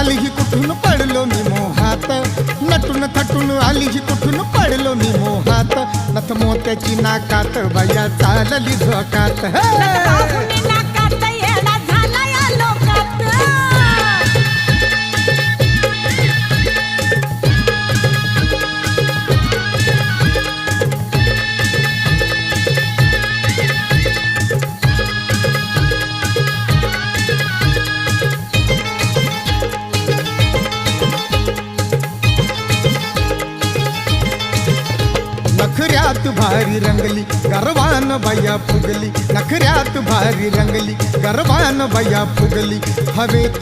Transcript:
आली ही कुठून पडलो मी मोहात, नटून थटून आली ही कुठून पडलो मी मोहात, नथ मोत्याची नाकात बाया चालली झोकात. बाहुली नाकात येडा झाला या लोकात. नखऱ्यात भारी रंगली गर्वान बाया फुगली, नखऱ्यात भारी रंगली गर्वान बाया फुगली, हवेत